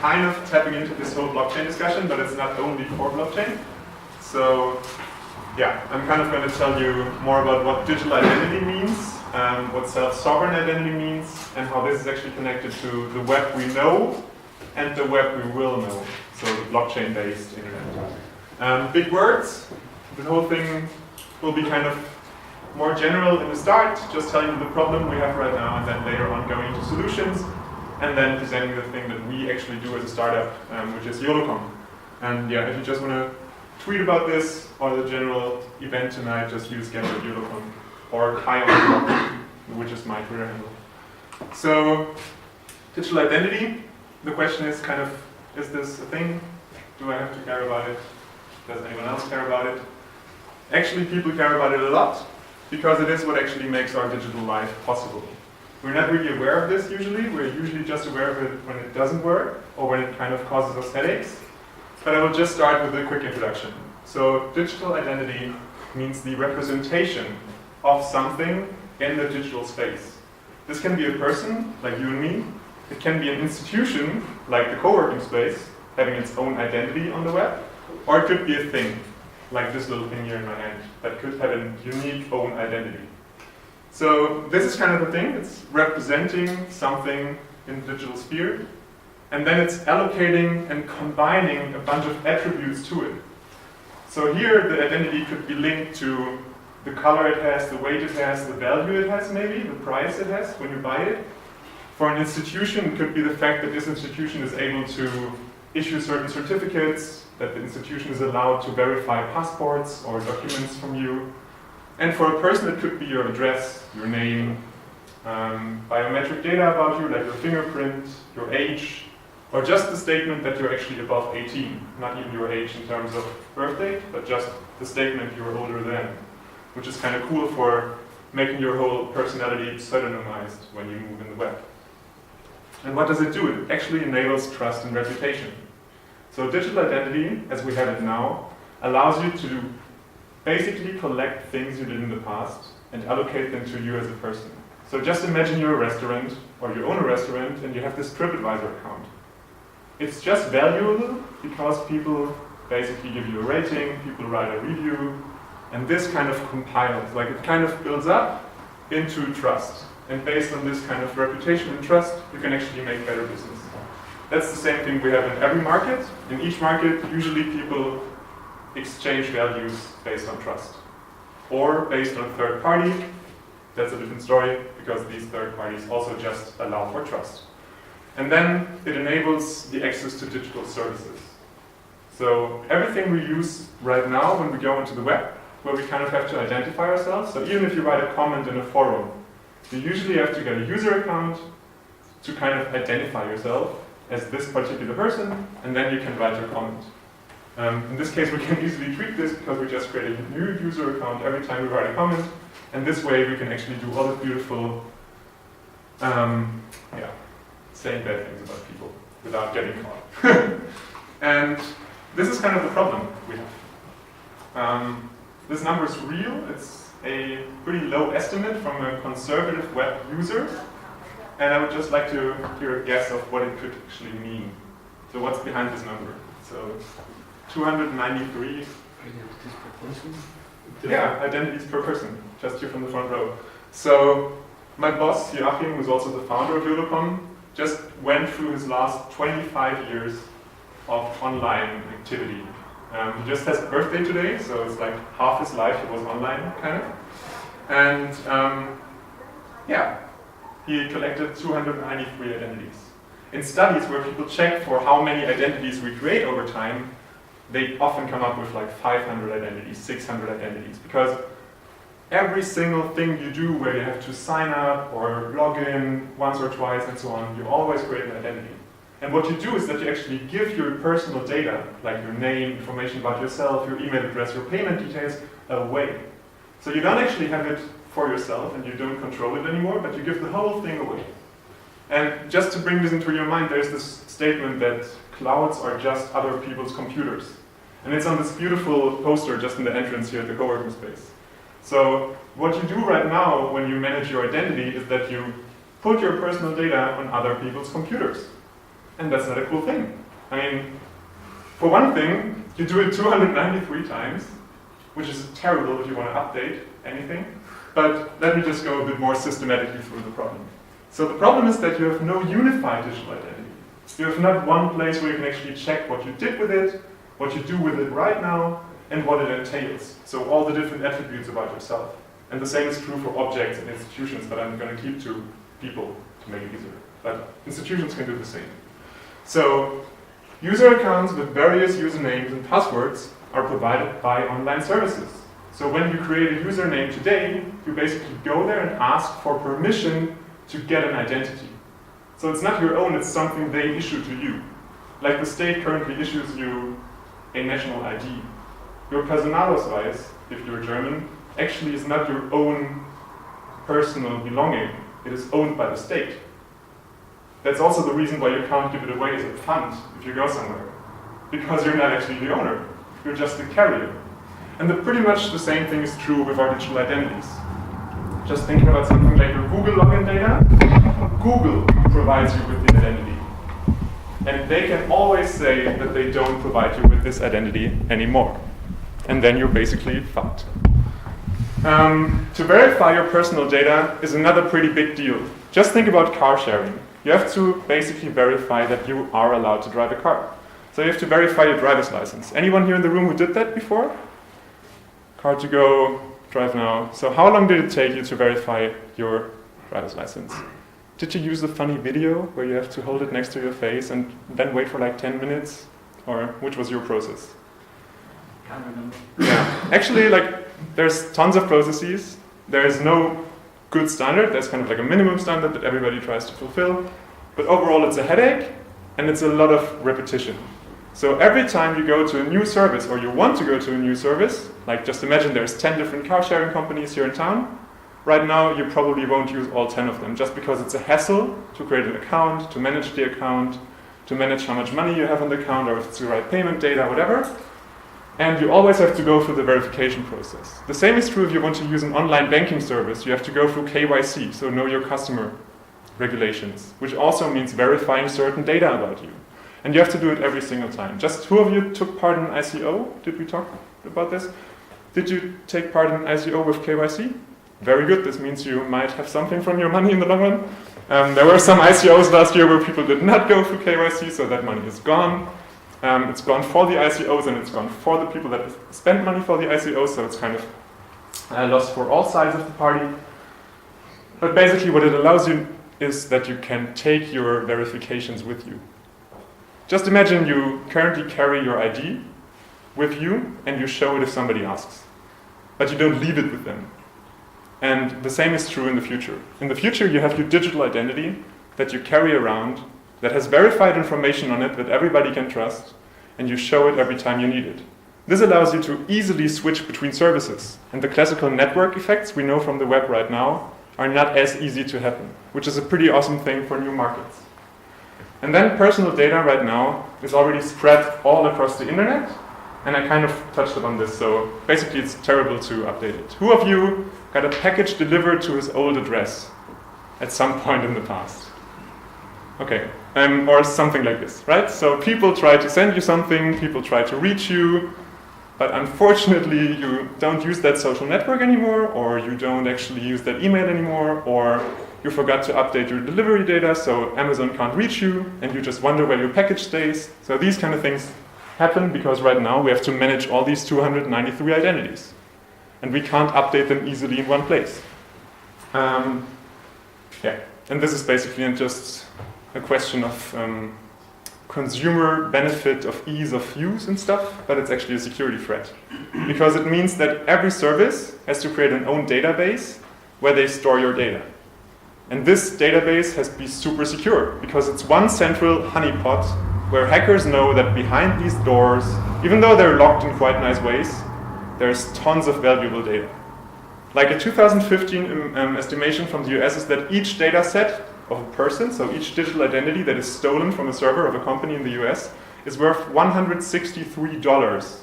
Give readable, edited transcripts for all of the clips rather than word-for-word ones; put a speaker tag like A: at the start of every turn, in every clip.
A: kind of tapping into this whole blockchain discussion, but it's not only for blockchain. So yeah, I'm kind of going to tell you more about what digital identity means, what self-sovereign identity means, and how this is actually connected to the web we know and the web we will know, so the blockchain-based internet. Big words. The whole thing will be kind of more general in the start, just telling you the problem we have right now, and then later on going into solutions, and then presenting the thing that we actually do as a startup, which is Jolocom. And yeah, if you just want to tweet about this or the general event tonight, just use @Jolocom or Kai on the blog, which is my Twitter handle. So, digital identity. The question is kind of, is this a thing? Do I have to care about it? Does anyone else care about it? Actually, people care about it a lot, because it is what actually makes our digital life possible. We're not really aware of this usually. We're usually just aware of it when it doesn't work, or when it kind of causes us headaches. But I will just start with a quick introduction. So, digital identity means the representation of something in the digital space. This can be a person, like you and me. It can be an institution, like the co-working space, having its own identity on the web. Or it could be a thing, like this little thing here in my hand, that could have a unique own identity. So this is kind of the thing. It's representing something in the digital sphere. And then it's allocating and combining a bunch of attributes to it. So here the identity could be linked to the color it has, the weight it has, the value it has maybe, the price it has when you buy it. For an institution, it could be the fact that this institution is able to issue certain certificates, that the institution is allowed to verify passports or documents from you. And for a person, it could be your address, your name, biometric data about you, like your fingerprint, your age, or just the statement that you're actually above 18. Not even your age in terms of birth date, but just the statement you were older than, which is kind of cool for making your whole personality pseudonymized when you move in the web. And what does it do? It actually enables trust and reputation. So digital identity, as we have it now, allows you to basically collect things you did in the past and allocate them to you as a person. So just imagine you're a restaurant, or you own a restaurant, and you have this TripAdvisor account. It's just valuable because people basically give you a rating, people write a review, and this kind of compiles, like it kind of builds up into trust. And based on this kind of reputation and trust, you can actually make better business. That's the same thing we have in every market. In each market, usually people exchange values based on trust. Or based on third party. That's a different story, because these third parties also just allow for trust. And then it enables the access to digital services. So everything we use right now when we go into the web, where we kind of have to identify ourselves. So even if you write a comment in a forum, you usually have to get a user account to kind of identify yourself as this particular person, and then you can write your comment. In this case, we can easily tweak this because we just create a new user account every time we write a comment, and this way we can actually do all the beautiful, saying bad things about people without getting caught. And this is kind of the problem we have. This number is real. It's a pretty low estimate from a conservative web user, and I would just like to hear a guess of what it could actually mean. So what's behind this number? So 293.
B: Identities per person?
A: Yeah, identities per person, just here from the front row. So my boss, Joachim, who's also the founder of Jolocom, just went through his last 25 years of online activity. He just has a birthday today, so it's like half his life he was online, kind of. And he collected 293 identities. In studies where people check for how many identities we create over time, they often come up with like 500 identities, 600 identities, because every single thing you do where you have to sign up or log in once or twice and so on, you always create an identity. And what you do is that you actually give your personal data, like your name, information about yourself, your email address, your payment details, away. So you don't actually have it for yourself and you don't control it anymore, but you give the whole thing away. And just to bring this into your mind, there's this statement that clouds are just other people's computers. And it's on this beautiful poster just in the entrance here at the co-working space. So what you do right now when you manage your identity is that you put your personal data on other people's computers. And that's not a cool thing. I mean, for one thing, you do it 293 times, which is terrible if you want to update anything. But let me just go a bit more systematically through the problem. So the problem is that you have no unified digital identity. You have not one place where you can actually check what you did with it, what you do with it right now, and what it entails. So all the different attributes about yourself. And the same is true for objects and institutions, but I'm going to keep to people to make it easier. But institutions can do the same. So user accounts with various usernames and passwords are provided by online services. So when you create a username today, you basically go there and ask for permission to get an identity. So it's not your own, it's something they issue to you. Like the state currently issues you a national ID. Your Personalausweis, if you're German, actually is not your own personal belonging. It is owned by the state. That's also the reason why you can't give it away as a fund if you go somewhere. Because you're not actually the owner. You're just the carrier. And pretty much the same thing is true with our digital identities. Just thinking about something like your Google login data. Google provides you with the identity. And they can always say that they don't provide you with this identity anymore. And then you're basically fucked. To verify your personal data is another pretty big deal. Just think about car sharing. You have to basically verify that you are allowed to drive a car. So you have to verify your driver's license. Anyone here in the room who did that before? Car to go, drive now. So how long did it take you to verify your driver's license? Did you use the funny video where you have to hold it next to your face and then wait for like 10 minutes? Or which was your process?
B: Can't remember.
A: Yeah, actually, there's tons of processes. There is no good standard. There's kind of like a minimum standard that everybody tries to fulfill. But overall, it's a headache and it's a lot of repetition. So every time you go to a new service or you want to go to a new service, like just imagine there's 10 different car sharing companies here in town. Right now, you probably won't use all 10 of them just because it's a hassle to create an account, to manage the account, to manage how much money you have on the account, or if it's the right payment data, whatever. And you always have to go through the verification process. The same is true if you want to use an online banking service. You have to go through KYC, so know your customer regulations, which also means verifying certain data about you. And you have to do it every single time. Just who of you took part in ICO? Did we talk about this? Did you take part in ICO with KYC? Very good. This means you might have something from your money in the long run. There were some ICOs last year where people did not go through KYC, so that money is gone. It's gone for the ICOs and it's gone for the people that spent money for the ICOs, so it's kind of a loss for all sides of the party. But basically what it allows you is that you can take your verifications with you. Just imagine you currently carry your ID with you and you show it if somebody asks. But you don't leave it with them. And the same is true in the future. In the future you have your digital identity that you carry around that has verified information on it that everybody can trust, and you show it every time you need it. This allows you to easily switch between services, and the classical network effects we know from the web right now are not as easy to happen, which is a pretty awesome thing for new markets. And then personal data right now is already spread all across the internet, and I kind of touched upon this, so basically it's terrible to update it. Who of you got a package delivered to his old address at some point in the past? Okay, or something like this, right? So people try to send you something, people try to reach you, but unfortunately you don't use that social network anymore, or you don't actually use that email anymore, or you forgot to update your delivery data, so Amazon can't reach you, and you just wonder where your package stays. So these kind of things happen because right now we have to manage all these 293 identities, and we can't update them easily in one place. Yeah, and this is basically just a question of consumer benefit of ease of use and stuff, but it's actually a security threat. Because it means that every service has to create an own database where they store your data. And this database has to be super secure, because it's one central honeypot where hackers know that behind these doors, even though they're locked in quite nice ways, there's tons of valuable data. Like a 2015 estimation from the US is that each data set of a person, so each digital identity that is stolen from a server of a company in the US, is worth $163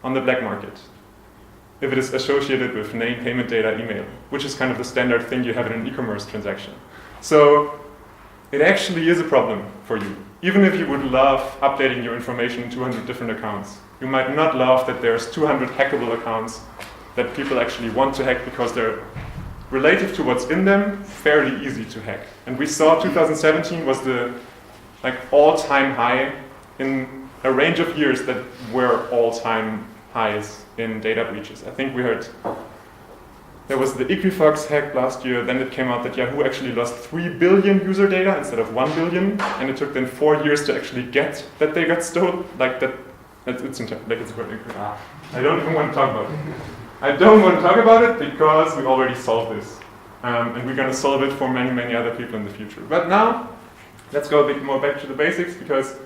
A: on the black market, if it is associated with name, payment data, email, which is kind of the standard thing you have in an e-commerce transaction. So it actually is a problem for you. even if you would love updating your information in 200 different accounts, you might not love that there's 200 hackable accounts that people actually want to hack because they're relative to what's in them, fairly easy to hack. And we saw 2017 was the all-time high in a range of years that were all-time highs in data breaches. I think we heard there was the Equifax hack last year, then it came out that Yahoo actually lost 3 billion user data instead of 1 billion, and it took them 4 years to actually get that they got stolen. Like that, it's very good. I don't even want to talk about it. I don't want to talk about it because we already solved this. And we're going to solve it for many, many other people in the future. But now, let's go a bit more back to the basics because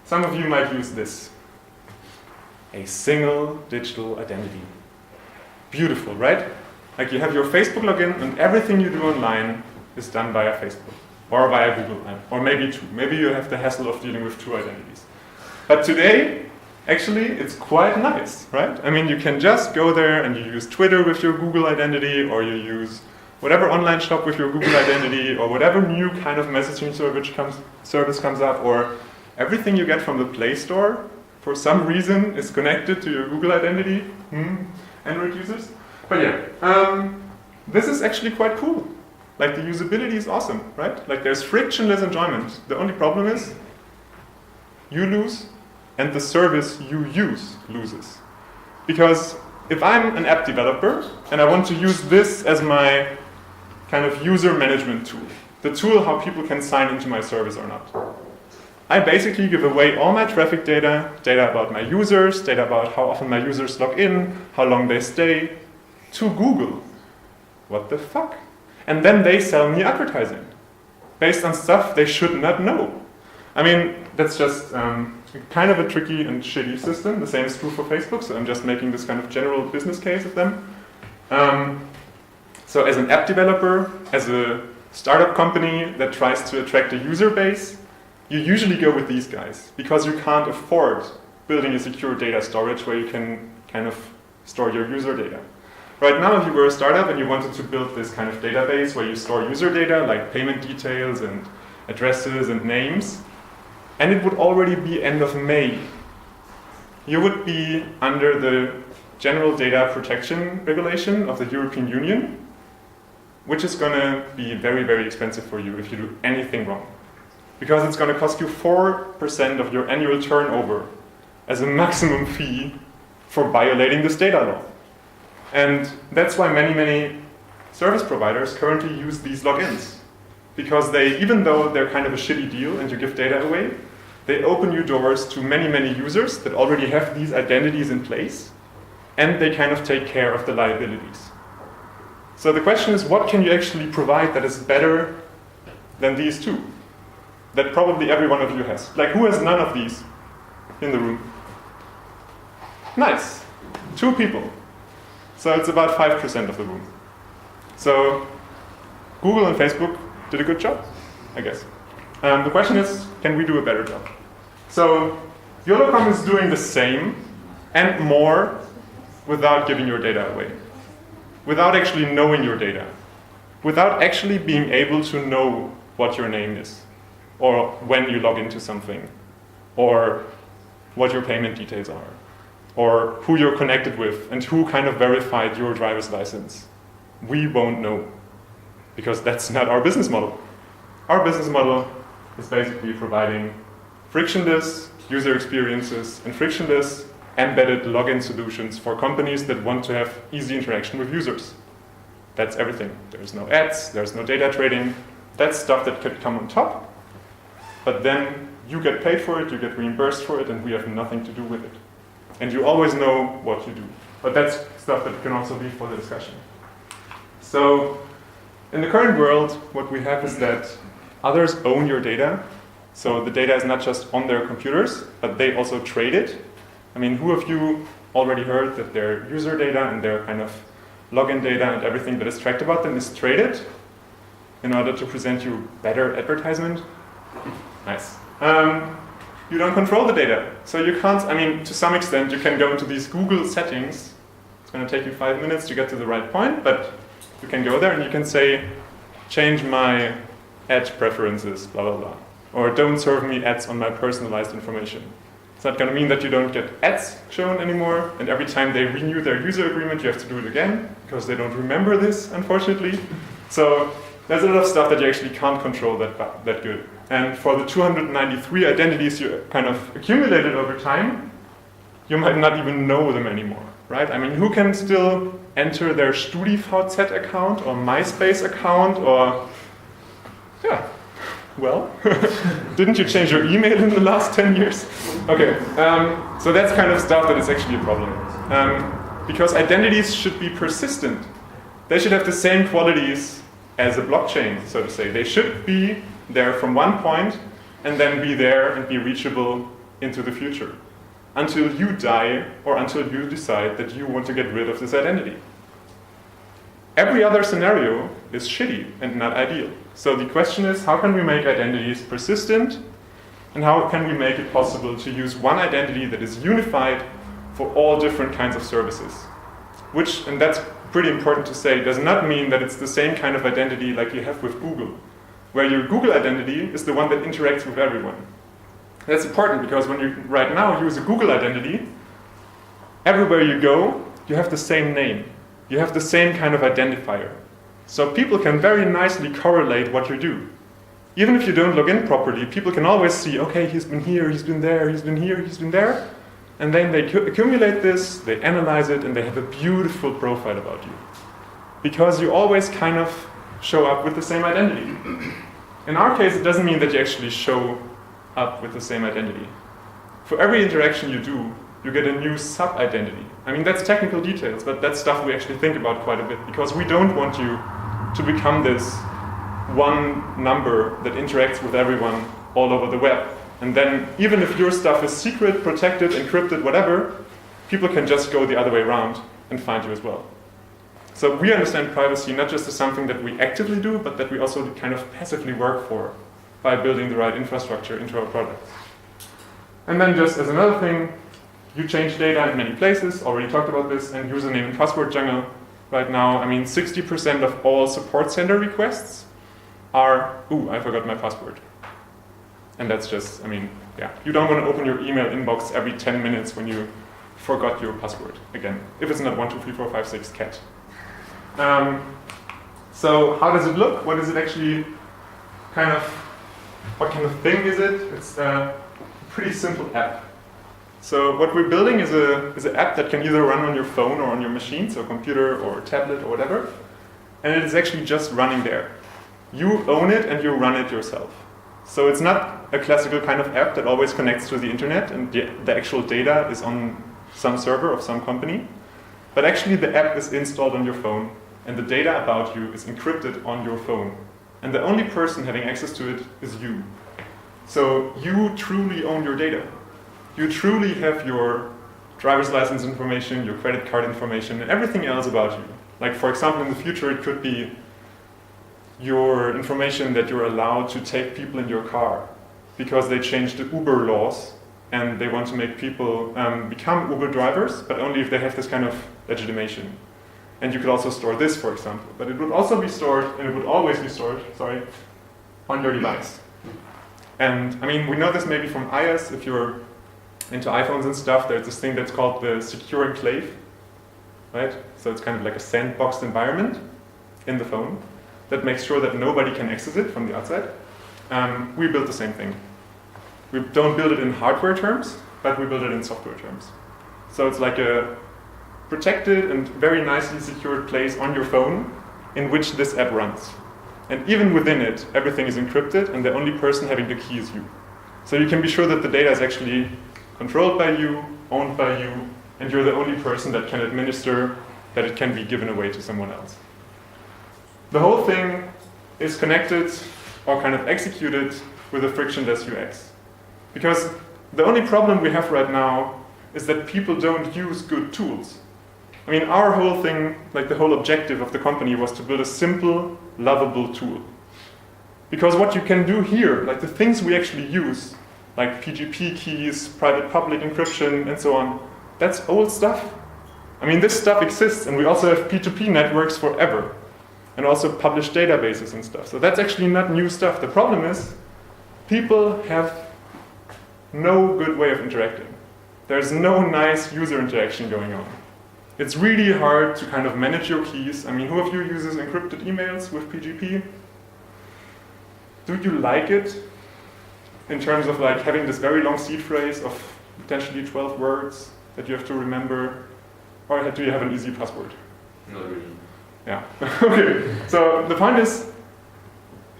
A: some of you might use this. A single digital identity. Beautiful, right? Like you have your Facebook login and everything you do online is done via Facebook or via Google, or maybe two. Maybe you have the hassle of dealing with two identities. But today, actually, it's quite nice, right? I mean, you can just go there and you use Twitter with your Google identity, or you use whatever online shop with your Google identity, or whatever new kind of messaging service comes up, or everything you get from the Play Store, for some reason, is connected to your Google identity. Android users. But yeah, this is actually quite cool. Like the usability is awesome, right? Like there's frictionless enjoyment. The only problem is you lose and the service you use loses. Because if I'm an app developer and I want to use this as my kind of user management tool, the tool how people can sign into my service or not, I basically give away all my traffic data, data about my users, data about how often my users log in, how long they stay, to Google. What the fuck? And then they sell me advertising based on stuff they should not know. I mean, that's just kind of a tricky and shitty system. The same is true for Facebook, so I'm just making this kind of general business case of them. So as an app developer, as a startup company that tries to attract a user base, you usually go with these guys because you can't afford building a secure data storage where you can kind of store your user data. Right now, if you were a startup and you wanted to build this kind of database where you store user data like payment details and addresses and names, and it would already be end of May, you would be under the General Data Protection Regulation of the European Union, which is going to be very, very expensive for you if you do anything wrong. Because it's going to cost you 4% of your annual turnover as a maximum fee for violating this data law. And that's why many, many service providers currently use these logins. Because they, even though they're kind of a shitty deal and you give data away, they open you doors to many, many users that already have these identities in place, and they kind of take care of the liabilities. So the question is, what can you actually provide that is better than these two? That probably every one of you has. Like, who has none of these in the room? Nice. 2 people. So it's about 5% of the room. So Google and Facebook did a good job, I guess. The question is, can we do a better job? So Jolocom is doing the same and more without giving your data away, without actually knowing your data, without actually being able to know what your name is, or when you log into something, or what your payment details are, or who you're connected with, and who kind of verified your driver's license. We won't know, because that's not our business model. Our business model is basically providing frictionless user experiences and frictionless embedded login solutions for companies that want to have easy interaction with users. That's everything. There's no ads, there's no data trading. That's stuff that could come on top, but then you get paid for it, you get reimbursed for it, and we have nothing to do with it. And you always know what you do. But that's stuff that can also be for the discussion. So in the current world, what we have is that others own your data. So the data is not just on their computers, but they also trade it. I mean, who of you already heard that their user data and their kind of login data and everything that is tracked about them is traded in order to present you better advertisement? Nice. You don't control the data. So you can't, I mean, to some extent, you can go into these Google settings. It's going to take you 5 minutes to get to the right point, but you can go there and you can say, change my ad preferences, blah, blah, blah. or don't serve me ads on my personalized information. It's not going to mean that you don't get ads shown anymore, and every time they renew their user agreement, you have to do it again, because they don't remember this, unfortunately. So there's a lot of stuff that you actually can't control that good. And for the 293 identities you kind of accumulated over time, you might not even know them anymore, right? I mean, who can still enter their StudiVZ account or MySpace account or, yeah, well, didn't you change your email in the last 10 years? Okay, so that's kind of stuff that is actually a problem. Because identities should be persistent. They should have the same qualities as a blockchain, so to say. They should be there from one point and then be there and be reachable into the future until you die or until you decide that you want to get rid of this identity. Every other scenario is shitty and not ideal. So the question is, how can we make identities persistent, and how can we make it possible to use one identity that is unified for all different kinds of services? Which, and that's pretty important to say, does not mean that it's the same kind of identity like you have with Google, where your Google identity is the one that interacts with everyone. That's important because when you right now use a Google identity, everywhere you go, you have the same name. You have the same kind of identifier. So people can very nicely correlate what you do. Even if you don't log in properly, people can always see, okay, he's been here, he's been there, he's been here, he's been there. And then they accumulate this, they analyze it, and they have a beautiful profile about you. Because you always kind of show up with the same identity. In our case, it doesn't mean that you actually show up with the same identity. For every interaction you do, you get a new sub-identity. I mean, that's technical details, but that's stuff we actually think about quite a bit, because we don't want you to become this one number that interacts with everyone all over the web. And then, even if your stuff is secret, protected, encrypted, whatever, people can just go the other way around and find you as well. So we understand privacy not just as something that we actively do, but that we also kind of passively work for by building the right infrastructure into our products. And then just as another thing, you change data in many places, already talked about this, and username and password jungle right now. I mean, 60% of all support center requests are, ooh, I forgot my password. And that's just, I mean, yeah. You don't want to open your email inbox every 10 minutes when you forgot your password again. If it's not 1, 2, 3, 4, 5, 6 cat. So how does it look? What is it actually what kind of thing is it? It's a pretty simple app. So what we're building is an app that can either run on your phone or on your machine, so computer or tablet or whatever. And it is actually just running there. You own it and you run it yourself. So it's not a classical kind of app that always connects to the internet and the actual data is on some server of some company. But actually the app is installed on your phone and the data about you is encrypted on your phone. And the only person having access to it is you. So you truly own your data. You truly have your driver's license information, your credit card information, and everything else about you. Like, for example, in the future, it could be your information that you're allowed to take people in your car because they changed the Uber laws and they want to make people become Uber drivers, but only if they have this kind of legitimation. And you could also store this, for example. But it would also be stored, and it would always be stored, on your device. And, I mean, we know this maybe from iOS. If you're into iPhones and stuff, there's this thing that's called the secure enclave, right? So it's kind of like a sandboxed environment in the phone that makes sure that nobody can access it from the outside. We built the same thing. We don't build it in hardware terms, but we build it in software terms. So it's like a protected and very nicely secured place on your phone in which this app runs. And even within it, everything is encrypted and the only person having the key is you. So you can be sure that the data is actually controlled by you, owned by you, and you're the only person that can administer that it can be given away to someone else. The whole thing is connected or kind of executed with a frictionless UX. Because the only problem we have right now is that people don't use good tools. I mean, our whole thing, like the whole objective of the company was to build a simple, lovable tool. Because what you can do here, like the things we actually use, like PGP keys, private-public encryption, and so on, that's old stuff. I mean, this stuff exists, and we also have P2P networks forever, and also published databases and stuff. So that's actually not new stuff. The problem is, people have no good way of interacting. There's no nice user interaction going on. It's really hard to kind of manage your keys. I mean, who of you uses encrypted emails with PGP? Do you like it? In terms of like having this very long seed phrase of potentially 12 words that you have to remember? Or do you have an easy password?
C: Not really.
A: Yeah. Okay. So the point is,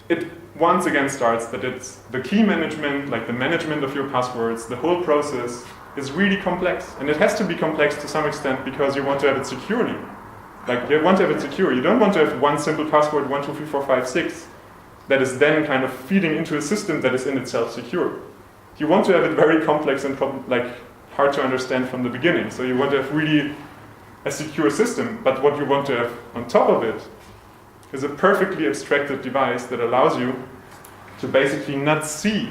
A: it once again starts that it's the key management, like the management of your passwords, the whole process is really complex. And it has to be complex to some extent because you want to have it securely. Like you want to have it secure. You don't want to have one simple password, 1, 2, 3, 4, 5, 6, that is then kind of feeding into a system that is in itself secure. You want to have it very complex and hard to understand from the beginning. So you want to have really a secure system, but what you want to have on top of it is a perfectly abstracted device that allows you to basically not see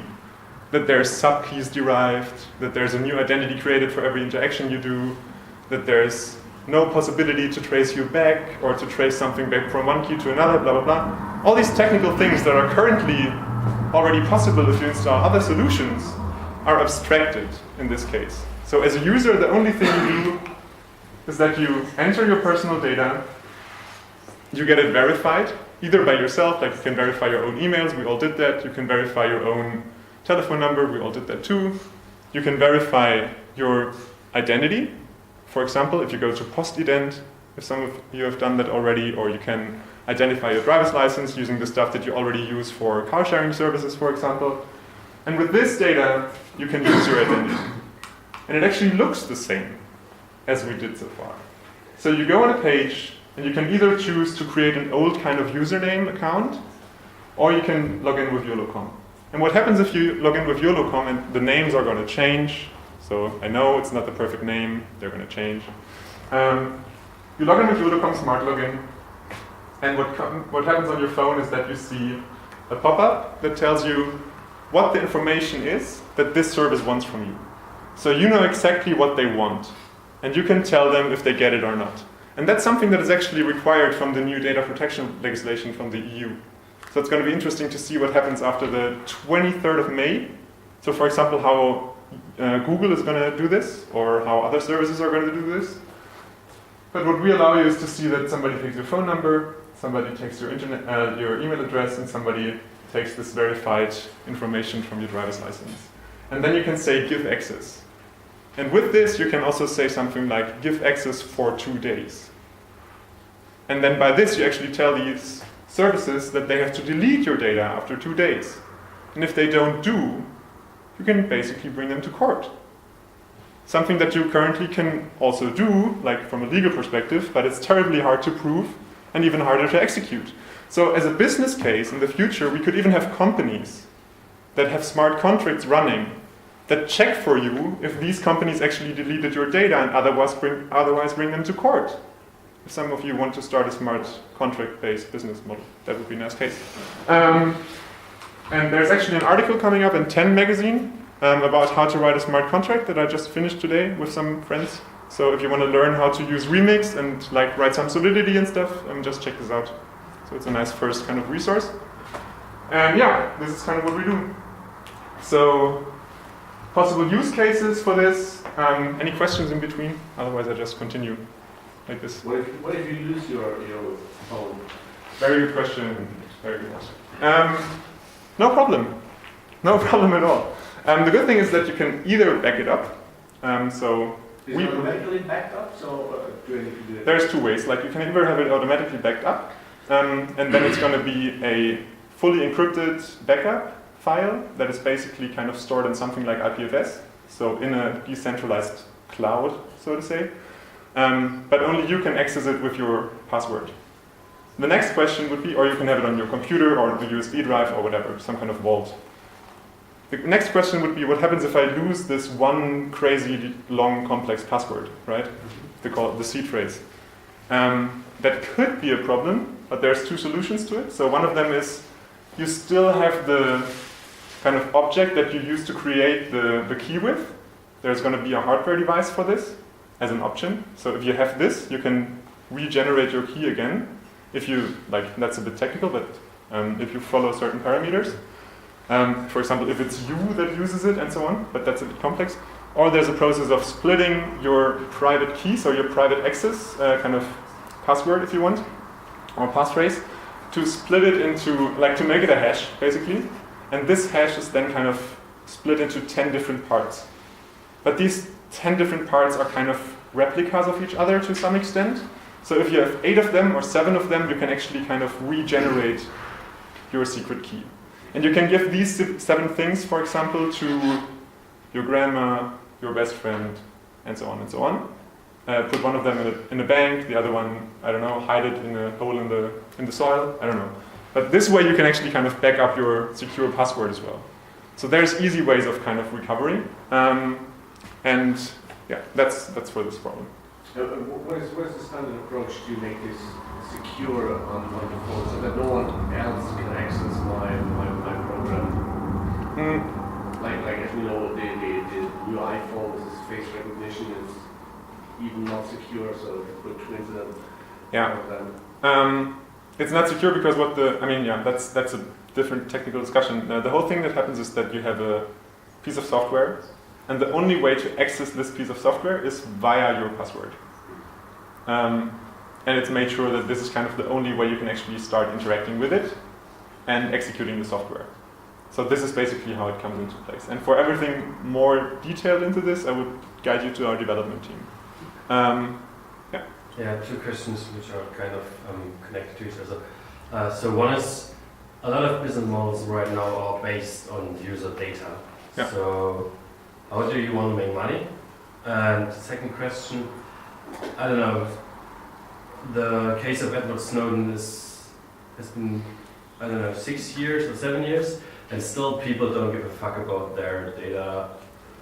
A: that there's subkeys derived, that there's a new identity created for every interaction you do, that there's no possibility to trace you back or to trace something back from one key to another, blah, blah, blah. All these technical things that are currently already possible if you install other solutions are abstracted in this case. So as a user, the only thing you do is that you enter your personal data, you get it verified, either by yourself, like you can verify your own emails, we all did that. You can verify your own telephone number, we all did that too. You can verify your identity. For example, if you go to Postident, if some of you have done that already, or you can identify your driver's license using the stuff that you already use for car sharing services, for example. And with this data, you can use your identity. And it actually looks the same as we did so far. So you go on a page, and you can either choose to create an old kind of username account, or you can log in with Jolocom. And what happens if you log in with Jolocom and the names are going to change? So I know it's not the perfect name, they're going to change. You log in with Jolocom Smart Login, and what happens on your phone is that you see a pop-up that tells you what the information is that this service wants from you. So you know exactly what they want, and you can tell them if they get it or not. And that's something that is actually required from the new data protection legislation from the EU. So it's going to be interesting to see what happens after the 23rd of May. So for example, how Google is going to do this, or how other services are going to do this. But what we allow you is to see that somebody takes your phone number, somebody takes your email address, and somebody takes this verified information from your driver's license. And then you can say give access. And with this, you can also say something like give access for 2 days. And then by this, you actually tell these services that they have to delete your data after 2 days. And if they don't do, you can basically bring them to court. Something that you currently can also do, like from a legal perspective, but it's terribly hard to prove and even harder to execute. So as a business case in the future, we could even have companies that have smart contracts running that check for you if these companies actually deleted your data and otherwise bring them to court. If some of you want to start a smart contract-based business model, that would be a nice case. And there's actually an article coming up in 10 magazine about how to write a smart contract that I just finished today with some friends. So if you want to learn how to use Remix and like write some solidity and stuff, just check this out. So it's a nice first kind of resource. And yeah, this is kind of what we do. So possible use cases for this. Any questions in between? Otherwise I just continue like this.
C: What if you lose your phone?
A: Very good question. Very good question. No problem. No problem at all. The good thing is that you can either back it up. So
C: is it automatically backed up? So do I need to do it?
A: There's 2 ways. Like you can either have it automatically backed up, and then it's going to be a fully encrypted backup file that is basically kind of stored in something like IPFS, so in a decentralized cloud, so to say. But only you can access it with your password. The next question would be, or you can have it on your computer or the USB drive or whatever, some kind of vault. The next question would be, what happens if I lose this one crazy long complex password, right? They call it the seed phrase. That could be a problem, but there's 2 solutions to it. So one of them is you still have the kind of object that you used to create the key with. There's going to be a hardware device for this as an option. So if you have this, you can regenerate your key again. If you, like, that's a bit technical, but if you follow certain parameters. For example, if it's you that uses it and so on, but that's a bit complex. Or there's a process of splitting your private key, so your private access kind of password if you want, or passphrase, to split it into, like to make it a hash basically. And this hash is then kind of split into 10 different parts. But these 10 different parts are kind of replicas of each other to some extent. So if you have 8 of them or 7 of them, you can actually kind of regenerate your secret key. And you can give these 7 things, for example, to your grandma, your best friend, and so on and so on. Put one of them in a bank, the other one, I don't know, hide it in a hole in the soil, I don't know. But this way you can actually kind of back up your secure password as well. So there's easy ways of kind of recovering. And yeah, that's for this problem.
C: What is the standard approach to make this secure on the phone so that no one else can access my program? Like as we know, the new iPhone with its face recognition is even not secure, so if you put twins in them.
A: Yeah. It's not secure because that's a different technical discussion. The whole thing that happens is that you have a piece of software, and the only way to access this piece of software is via your password. And it's made sure that this is kind of the only way you can actually start interacting with it and executing the software. So this is basically how it comes into place. And for everything more detailed into this, I would guide you to our development team.
D: Yeah, 2 questions which are kind of connected to each other. So one is, a lot of business models right now are based on user data.
A: Yeah.
D: So how do you want to make money? And second question, I don't know, the case of Edward Snowden has been, 6 years or 7 years, and still people don't give a fuck about their data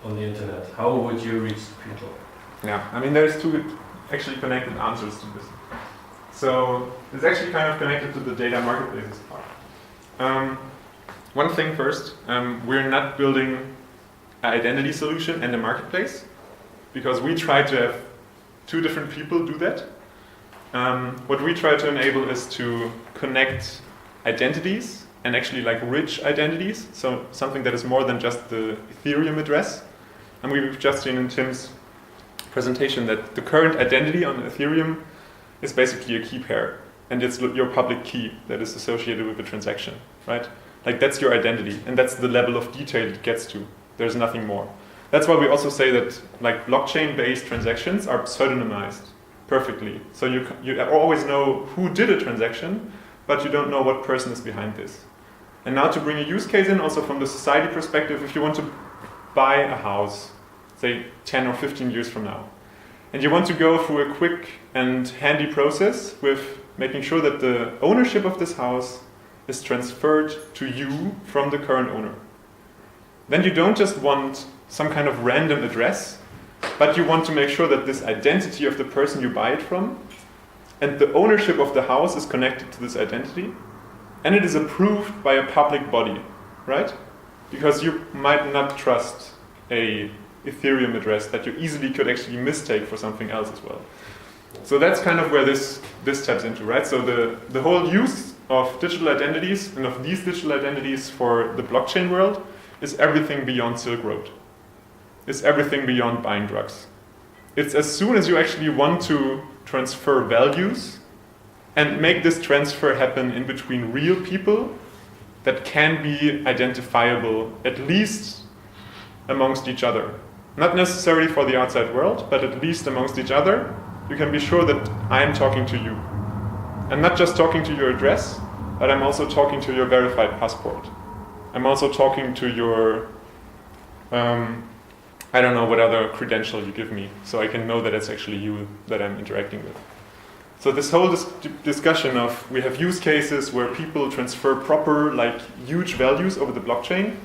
D: on the internet. How would you reach the people?
A: Yeah, I mean there's 2 actually connected answers to this. So it's actually kind of connected to the data marketplaces part. One thing first, we're not building an identity solution and a marketplace because we try to have 2 different people do that. What we try to enable is to connect identities and actually like rich identities, so something that is more than just the Ethereum address. And we've just seen in Tim's presentation that the current identity on Ethereum is basically a key pair, and it's your public key that is associated with the transaction, right? Like that's your identity, and that's the level of detail it gets to. There's nothing more. That's why we also say that like blockchain-based transactions are pseudonymized perfectly. So you always know who did a transaction, but you don't know what person is behind this. And now to bring a use case in, also from the society perspective, if you want to buy a house, say 10 or 15 years from now, and you want to go through a quick and handy process with making sure that the ownership of this house is transferred to you from the current owner, then you don't just want some kind of random address, but you want to make sure that this identity of the person you buy it from and the ownership of the house is connected to this identity, and it is approved by a public body, right? Because you might not trust a Ethereum address that you easily could actually mistake for something else as well. So that's kind of where this taps into, right? So the whole use of digital identities and of these digital identities for the blockchain world is everything beyond Silk Road. It's everything beyond buying drugs. It's as soon as you actually want to transfer values and make this transfer happen in between real people that can be identifiable, at least amongst each other. Not necessarily for the outside world, but at least amongst each other, you can be sure that I'm talking to you. I'm not just talking to your address, but I'm also talking to your verified passport. I'm also talking to your, I don't know what other credential you give me, so I can know that it's actually you that I'm interacting with. So this whole discussion of, we have use cases where people transfer proper, like huge values over the blockchain,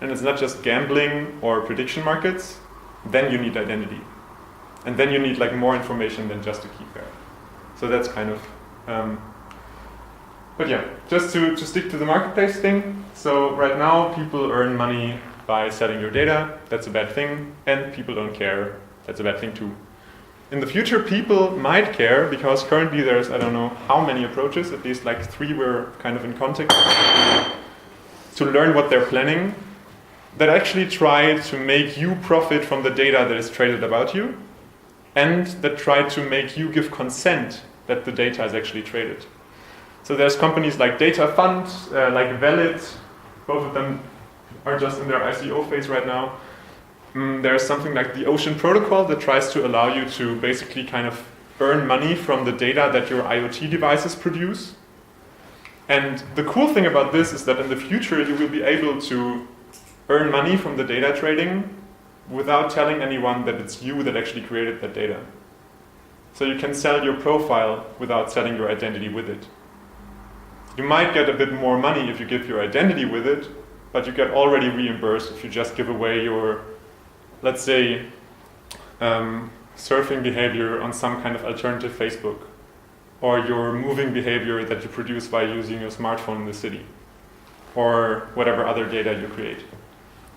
A: and it's not just gambling or prediction markets, then you need identity. And then you need like more information than just a key pair. So that's kind of, but yeah, just to stick to the marketplace thing. So right now people earn money by selling your data, that's a bad thing, and people don't care, that's a bad thing too. In the future, people might care because currently there's, I don't know how many approaches, at least like 3 we're kind of in contact to learn what they're planning, that actually try to make you profit from the data that is traded about you, and that try to make you give consent that the data is actually traded. So there's companies like Data Fund, like Valid, both of them are just in their ICO phase right now. There's something like the Ocean Protocol that tries to allow you to basically kind of earn money from the data that your IoT devices produce. And the cool thing about this is that in the future you will be able to earn money from the data trading without telling anyone that it's you that actually created that data. So you can sell your profile without selling your identity with it. You might get a bit more money if you give your identity with it, but you get already reimbursed if you just give away your, let's say, surfing behavior on some kind of alternative Facebook, or your moving behavior that you produce by using your smartphone in the city, or whatever other data you create.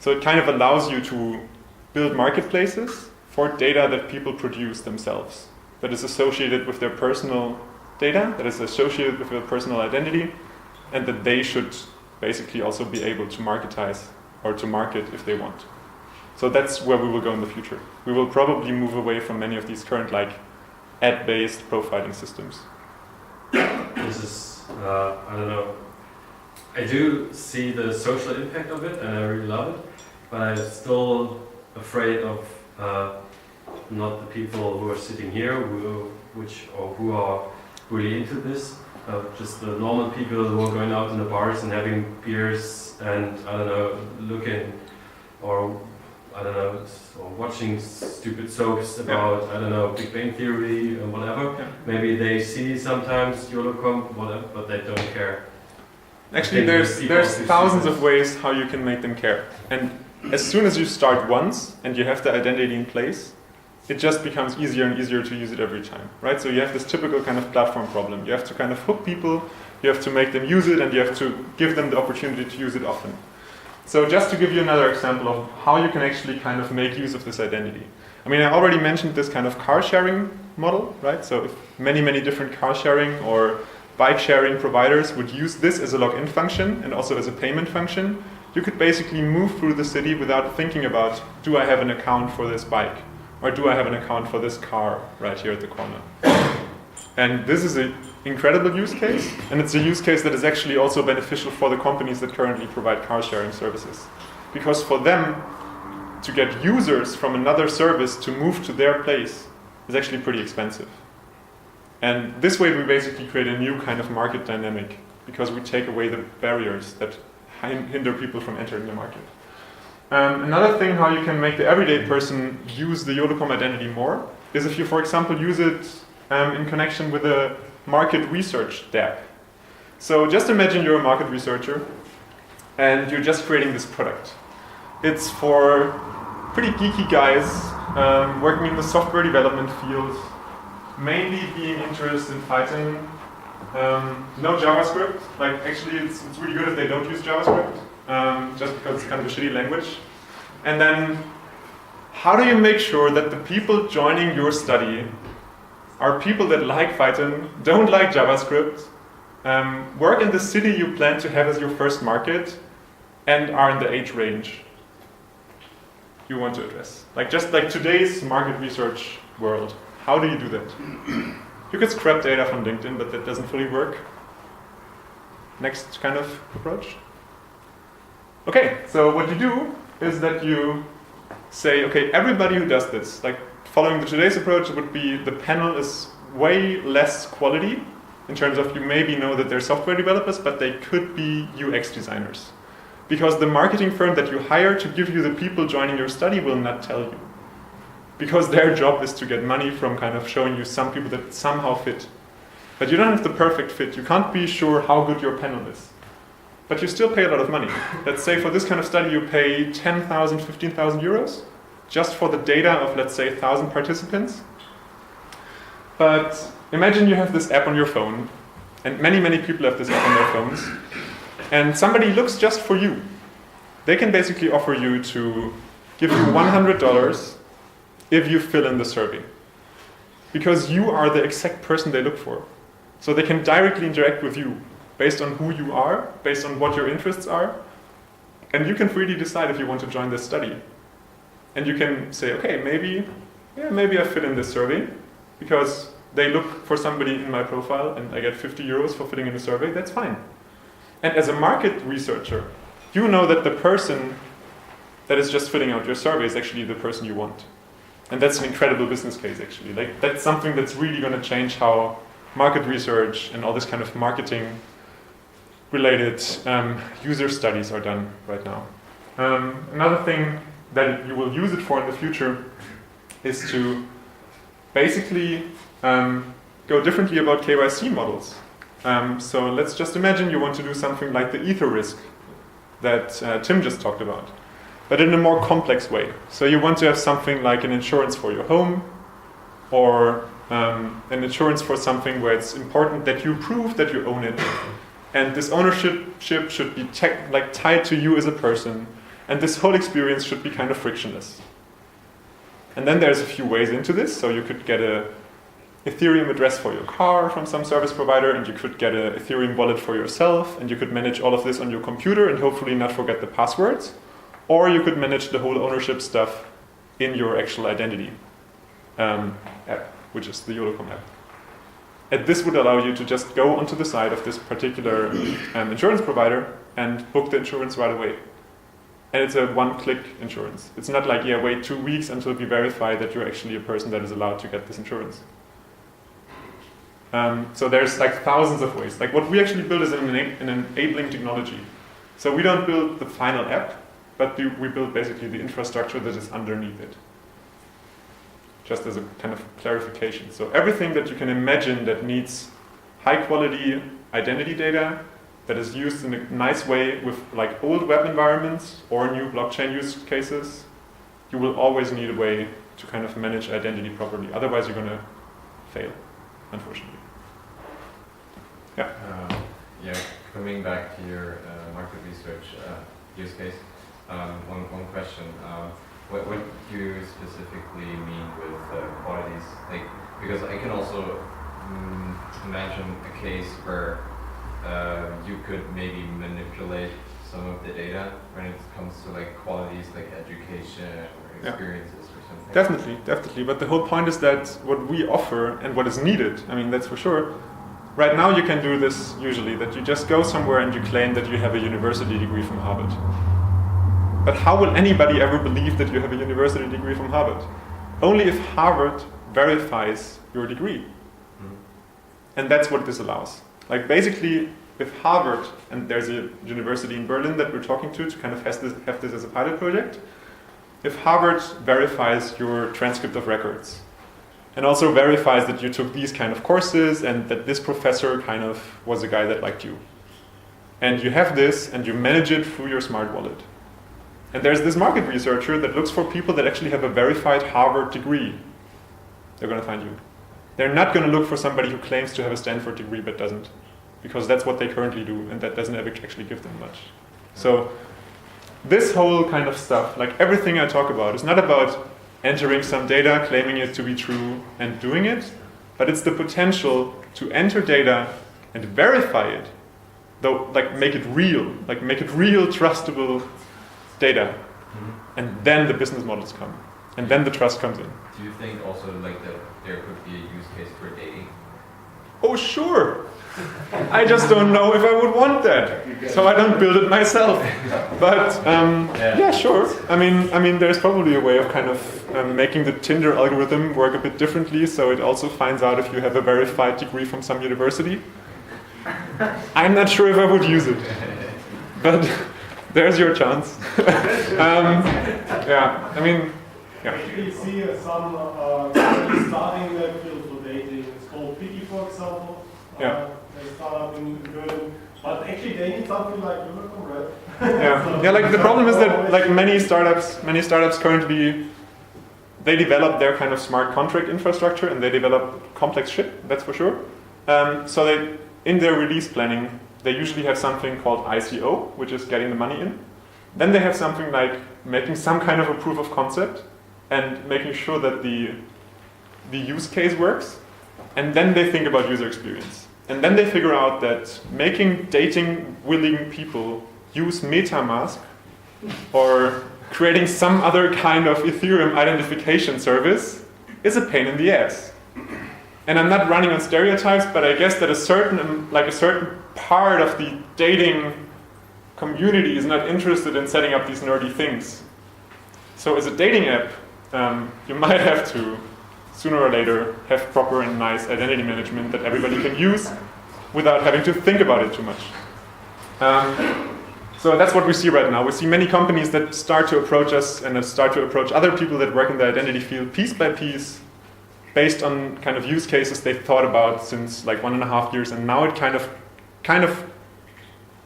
A: So it kind of allows you to build marketplaces for data that people produce themselves, that is associated with their personal data, that is associated with their personal identity, and that they should basically also be able to marketize or to market if they want. So that's where we will go in the future. We will probably move away from many of these current like ad-based profiling systems.
D: This is, I don't know, I do see the social impact of it and I really love it, but I'm still afraid of not the people who are sitting here who are really into this, just the normal people who are going out in the bars and having beers and, I don't know, looking or I don't know, or watching stupid soaps about, I don't know, Big Bang Theory or whatever. Yeah. Maybe they see sometimes Jolocom, whatever, but they don't care.
A: Actually, there's thousands of ways how you can make them care. And as soon as you start once and you have the identity in place, it just becomes easier and easier to use it every time, right? So you have this typical kind of platform problem. You have to kind of hook people, you have to make them use it, and you have to give them the opportunity to use it often. So just to give you another example of how you can actually kind of make use of this identity. I mean, I already mentioned this kind of car sharing model, right? So if many different car sharing or bike sharing providers would use this as a login function and also as a payment function, you could basically move through the city without thinking about, do I have an account for this bike? Or do I have an account for this car right here at the corner? And this is an incredible use case, and it's a use case that is actually also beneficial for the companies that currently provide car sharing services. Because for them to get users from another service to move to their place is actually pretty expensive. And this way we basically create a new kind of market dynamic, because we take away the barriers that hinder people from entering the market. Another thing how you can make the everyday person use the Jolocom identity more is if you, for example, use it in connection with a market research dApp. So just imagine you're a market researcher and you're just creating this product. It's for pretty geeky guys working in the software development field, mainly being interested in Python. No JavaScript. Like actually it's really good if they don't use JavaScript, just because it's kind of a shitty language. And then how do you make sure that the people joining your study are people that like Python, don't like JavaScript, work in the city you plan to have as your first market, and are in the age range you want to address? Like just like today's market research world, how do you do that? You could scrap data from LinkedIn, but that doesn't fully work. Next kind of approach. Okay, so what you do is that you say, okay, everybody who does this, like following the today's approach would be the panel is way less quality in terms of you maybe know that they're software developers, but they could be UX designers. Because the marketing firm that you hire to give you the people joining your study will not tell you. Because their job is to get money from kind of showing you some people that somehow fit. But you don't have the perfect fit. You can't be sure how good your panel is. But you still pay a lot of money. Let's say for this kind of study you pay 10,000, 15,000 euros just for the data of, let's say, 1,000 participants. But imagine you have this app on your phone, and many people have this app on their phones, and somebody looks just for you. They can basically offer you to give you $100 if you fill in the survey. Because you are the exact person they look for. So they can directly interact with you based on who you are, based on what your interests are, And you can freely decide if you want to join this study. And you can say, okay, maybe I fit in this survey because they look for somebody in my profile and I get 50 euros for fitting in the survey, that's fine. And as a market researcher, you know that the person that is just filling out your survey is actually the person you want. And that's an incredible business case, actually. Like, that's something that's really going to change how market research and all this kind of marketing related user studies are done right now. Another thing that you will use it for in the future is to basically go differently about KYC models. So let's just imagine you want to do something like the ether risk that Tim just talked about, but in a more complex way. So you want to have something like an insurance for your home, or an insurance for something where it's important that you prove that you own it. And this ownership should be tied to you as a person. And this whole experience should be kind of frictionless. And then there's a few ways into this. So you could get a Ethereum address for your car from some service provider, and you could get an Ethereum wallet for yourself, and you could manage all of this on your computer and hopefully not forget the passwords. Or you could manage the whole ownership stuff in your actual identity app, which is the Jolocom app. And this would allow you to just go onto the site of this particular insurance provider and book the insurance right away. And it's a one-click insurance. It's not like, wait 2 weeks until we verify that you're actually a person that is allowed to get this insurance. So there's like thousands of ways. Like what we actually build is an enabling technology. So we don't build the final app, but we build basically the infrastructure that is underneath it. Just as a kind of clarification. So everything that you can imagine that needs high quality identity data that is used in a nice way with like old web environments or new blockchain use cases, you will always need a way to kind of manage identity properly. Otherwise you're going to fail, unfortunately.
E: Yeah, coming back to your market research use case, one question. What do you specifically mean with qualities? Like, because I can also imagine a case where you could maybe manipulate some of the data when it comes to like qualities like education or experiences or something. Definitely. But the whole point is that what we offer and what is needed, I mean, that's for sure. Right now you can do this usually, that you just go somewhere and you claim that you have a university degree from Harvard. But how will anybody ever believe that you have a university degree from Harvard? Only if Harvard verifies your degree. Mm-hmm. And that's what this allows. Like basically, if Harvard, and there's a university in Berlin that we're talking to kind of have this as a pilot project, if Harvard verifies your transcript of records, and also verifies that you took these kind of courses and that this professor kind of was a guy that liked you. And you have this and you manage it through your smart wallet. And there's this market researcher that looks for people that actually have a verified Harvard degree. They're going to find you. They're not going to look for somebody who claims to have a Stanford degree but doesn't. Because that's what they currently do and that doesn't actually give them much. So this whole kind of stuff, like everything I talk about, is not about entering some data, claiming it to be true and doing it, but it's the potential to enter data and verify it, though, like make it real, trustable data, and then the business models come, and then the trust comes in. Do you think also like that there could be a use case for dating?
A: Oh sure! I just don't know if I would want that, so I don't build it myself. But yeah, sure. I mean, there's probably a way of kind of making the Tinder algorithm work a bit differently, so it also finds out if you have a verified degree from some university. I'm not sure if I would use it, but there's your chance. Yeah, I mean, yeah.
F: We see some companies starting the field for dating. It's called Piggy, for example.
A: Yeah.
F: They start up in Berlin, but actually they need something like Jolocom, right?
A: Yeah.
F: So,
A: Yeah. Like the problem is that like many startups currently, they develop their kind of smart contract infrastructure and they develop complex shit. That's for sure. So they, in their release planning, they usually have something called ICO, which is getting the money in. Then they have something like making some kind of a proof of concept and making sure that the use case works. And then they think about user experience. And then they figure out that making dating willing people use MetaMask or creating some other kind of Ethereum identification service is a pain in the ass. And I'm not running on stereotypes, but I guess that a certain part of the dating community is not interested in setting up these nerdy things. So as a dating app, you might have to, sooner or later, have proper and nice identity management that everybody can use without having to think about it too much. So that's what we see right now. We see many companies that start to approach us and that start to approach other people that work in the identity field piece by piece, based on kind of use cases they've thought about since like 1.5 years, and now it kind of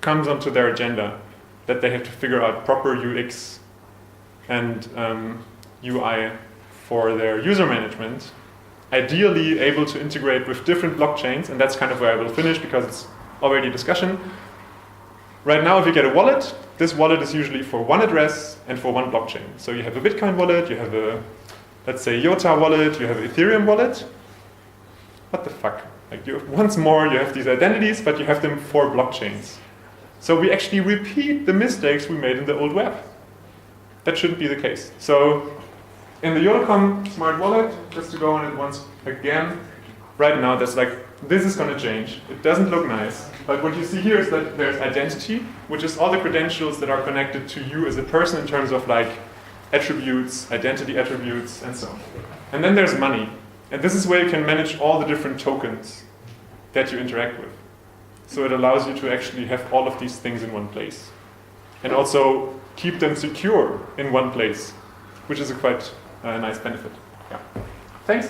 A: comes onto their agenda that they have to figure out proper UX and UI for their user management, ideally able to integrate with different blockchains, and that's kind of where I will finish because it's already a discussion. Right now, if you get a wallet, this wallet is usually for one address and for one blockchain. So you have a Bitcoin wallet, you have a, let's say, IOTA wallet, you have an Ethereum wallet. What the fuck? Like once more, you have these identities, but you have them for blockchains. So we actually repeat the mistakes we made in the old web. That shouldn't be the case. So in the Jolocom smart wallet, just to go on it once again, right now there's like, this is going to change. It doesn't look nice. But what you see here is that there's identity, which is all the credentials that are connected to you as a person in terms of like attributes, identity attributes, and so on. And then there's money. And this is where you can manage all the different tokens that you interact with. So it allows you to actually have all of these things in one place. And also keep them secure in one place, which is a quite nice benefit. Yeah. Thanks.